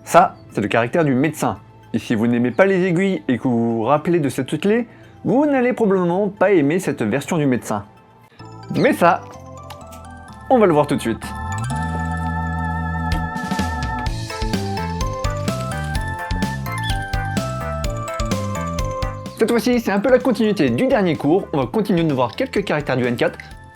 Ça, c'est le caractère du médecin. Et si vous n'aimez pas les aiguilles et que vous vous rappelez de cette clé, vous n'allez probablement pas aimer cette version du médecin. Mais ça, on va le voir tout de suite. Cette fois-ci, c'est un peu la continuité du dernier cours. On va continuer de voir quelques caractères du N4,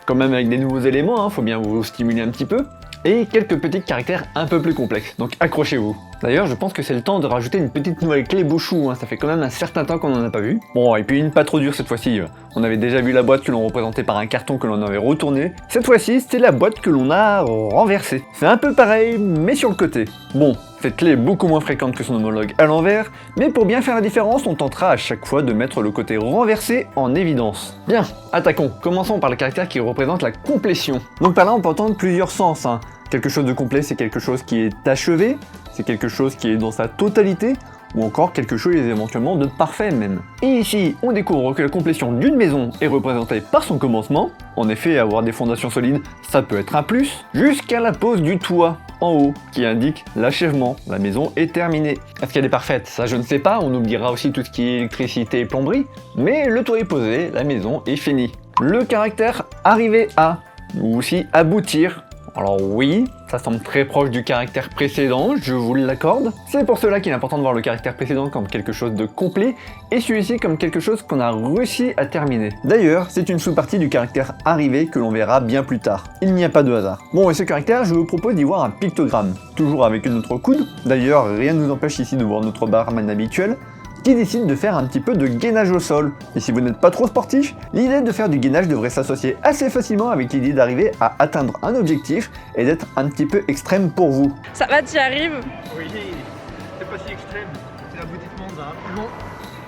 quand même avec des nouveaux éléments, faut bien vous stimuler un petit peu, et quelques petits caractères un peu plus complexes, donc accrochez-vous. D'ailleurs, je pense que c'est le temps de rajouter une petite nouvelle clé Bouchou, ça fait quand même un certain temps qu'on n'en a pas vu. Bon, et puis une pas trop dure cette fois-ci, on avait déjà vu la boîte que l'on représentait par un carton que l'on avait retourné. Cette fois-ci, c'est la boîte que l'on a renversée. C'est un peu pareil, mais sur le côté. Bon, cette clé est beaucoup moins fréquente que son homologue à l'envers, mais pour bien faire la différence, on tentera à chaque fois de mettre le côté renversé en évidence. Bien, attaquons. Commençons par le caractère qui représente la complétion. Donc par là, on peut entendre plusieurs sens. Quelque chose de complet, c'est quelque chose qui est achevé, c'est quelque chose qui est dans sa totalité, ou encore quelque chose éventuellement de parfait même. Et ici, on découvre que la complétion d'une maison est représentée par son commencement. En effet, avoir des fondations solides, ça peut être un plus, jusqu'à la pose du toit en haut, qui indique l'achèvement, la maison est terminée. Est-ce qu'elle est parfaite? Ça je ne sais pas, on oubliera aussi tout ce qui est électricité et plomberie, mais le toit est posé, la maison est finie. Le caractère arriver à, ou aussi aboutir. Alors oui, ça semble très proche du caractère précédent, je vous l'accorde. C'est pour cela qu'il est important de voir le caractère précédent comme quelque chose de complet, et celui-ci comme quelque chose qu'on a réussi à terminer. D'ailleurs, c'est une sous-partie du caractère arrivé que l'on verra bien plus tard. Il n'y a pas de hasard. Bon, et ce caractère, je vous propose d'y voir un pictogramme, toujours avec notre coude. D'ailleurs, rien ne nous empêche ici de voir notre barman habituel, qui décide de faire un petit peu de gainage au sol. Et si vous n'êtes pas trop sportif, l'idée de faire du gainage devrait s'associer assez facilement avec l'idée d'arriver à atteindre un objectif et d'être un petit peu extrême pour vous. Ça va, tu y arrives? Oui, c'est pas si extrême, c'est l'aboutissement d'un long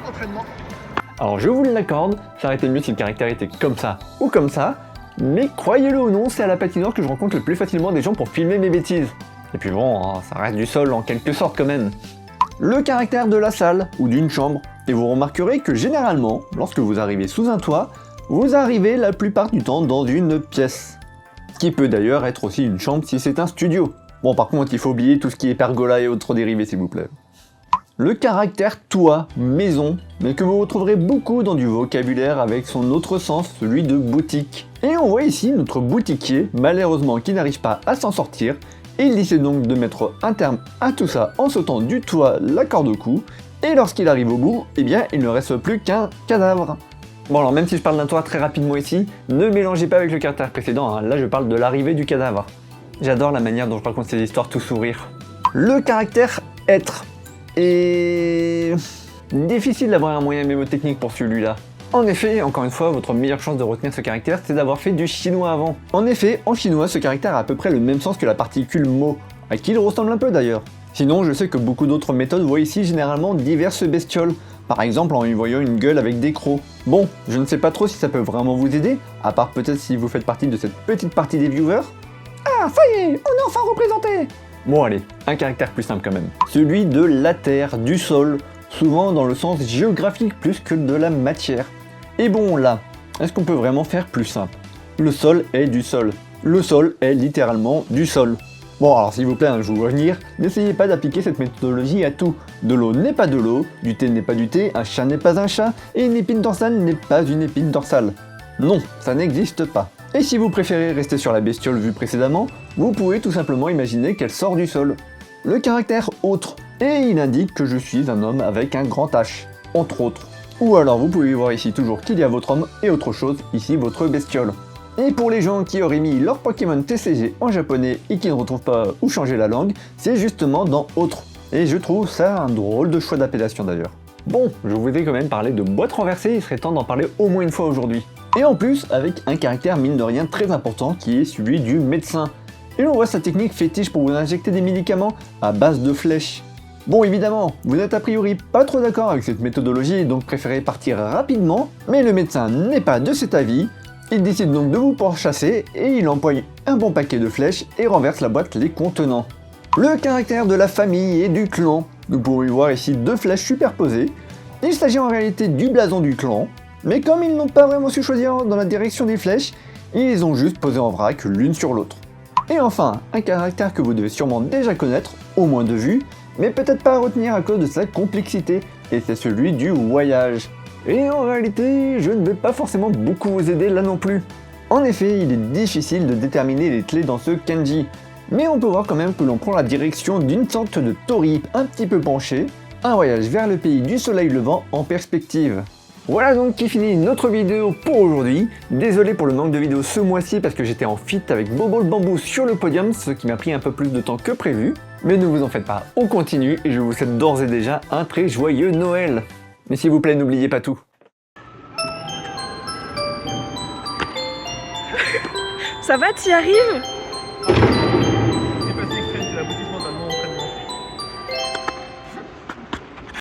entraînement. Alors je vous l'accorde, ça aurait été mieux si le caractère était comme ça ou comme ça, mais croyez-le ou non, c'est à la patinoire que je rencontre le plus facilement des gens pour filmer mes bêtises. Et puis bon, ça reste du sol en quelque sorte quand même. Le caractère de la salle ou d'une chambre, et vous remarquerez que généralement, lorsque vous arrivez sous un toit, vous arrivez la plupart du temps dans une pièce. Ce qui peut d'ailleurs être aussi une chambre si c'est un studio. Bon par contre il faut oublier tout ce qui est pergola et autres dérivés s'il vous plaît. Le caractère toit, maison, mais que vous retrouverez beaucoup dans du vocabulaire avec son autre sens, celui de boutique. Et on voit ici notre boutiquier, malheureusement qui n'arrive pas à s'en sortir. Il décide donc de mettre un terme à tout ça en sautant du toit la corde au cou, et lorsqu'il arrive au bout, eh bien il ne reste plus qu'un cadavre. Bon alors même si je parle d'un toit très rapidement ici, ne mélangez pas avec le caractère précédent, là je parle de l'arrivée du cadavre. J'adore la manière dont je raconte ces histoires tout sourire. Le caractère être. Et difficile d'avoir un moyen mémotechnique pour celui-là. En effet, encore une fois, votre meilleure chance de retenir ce caractère, c'est d'avoir fait du chinois avant. En effet, en chinois, ce caractère a à peu près le même sens que la particule mot, à qui il ressemble un peu d'ailleurs. Sinon, je sais que beaucoup d'autres méthodes voient ici généralement diverses bestioles, par exemple en y voyant une gueule avec des crocs. Bon, je ne sais pas trop si ça peut vraiment vous aider, à part peut-être si vous faites partie de cette petite partie des viewers. Ah, ça y est, on est enfin représenté! Bon allez, un caractère plus simple quand même. Celui de la terre, du sol, souvent dans le sens géographique plus que de la matière. Et bon là, est-ce qu'on peut vraiment faire plus simple? Le sol est du sol. Le sol est littéralement du sol. Bon alors s'il vous plaît, je vous vois venir, n'essayez pas d'appliquer cette méthodologie à tout. De l'eau n'est pas de l'eau, du thé n'est pas du thé, un chat n'est pas un chat, et une épine dorsale n'est pas une épine dorsale. Non, ça n'existe pas. Et si vous préférez rester sur la bestiole vue précédemment, vous pouvez tout simplement imaginer qu'elle sort du sol. Le caractère autre, et il indique que je suis un homme avec un grand H, entre autres. Ou alors vous pouvez voir ici toujours qu'il y a votre homme et autre chose, ici votre bestiole. Et pour les gens qui auraient mis leur Pokémon TCG en japonais et qui ne retrouvent pas où changer la langue, c'est justement dans autre. Et je trouve ça un drôle de choix d'appellation d'ailleurs. Bon, je vous ai quand même parlé de boîte renversée, il serait temps d'en parler au moins une fois aujourd'hui. Et en plus, avec un caractère mine de rien très important qui est celui du médecin. Et l'on voit sa technique fétiche pour vous injecter des médicaments à base de flèches. Bon évidemment, vous n'êtes a priori pas trop d'accord avec cette méthodologie et donc préférez partir rapidement, mais le médecin n'est pas de cet avis, il décide donc de vous pourchasser et il emploie un bon paquet de flèches et renverse la boîte les contenant. Le caractère de la famille et du clan, nous pouvons y voir ici deux flèches superposées, il s'agit en réalité du blason du clan, mais comme ils n'ont pas vraiment su choisir dans la direction des flèches, ils les ont juste posées en vrac l'une sur l'autre. Et enfin, un caractère que vous devez sûrement déjà connaître, au moins de vue, mais peut-être pas à retenir à cause de sa complexité, et c'est celui du voyage. Et en réalité, je ne vais pas forcément beaucoup vous aider là non plus. En effet, il est difficile de déterminer les clés dans ce kanji, mais on peut voir quand même que l'on prend la direction d'une sorte de tori un petit peu penchée, un voyage vers le pays du soleil levant en perspective. Voilà donc qui finit notre vidéo pour aujourd'hui. Désolé pour le manque de vidéos ce mois-ci parce que j'étais en feat avec Bobo le bambou sur le podium, ce qui m'a pris un peu plus de temps que prévu. Mais ne vous en faites pas, on continue et je vous souhaite d'ores et déjà un très joyeux Noël. Mais s'il vous plaît, n'oubliez pas tout. Ça va, t'y arrives?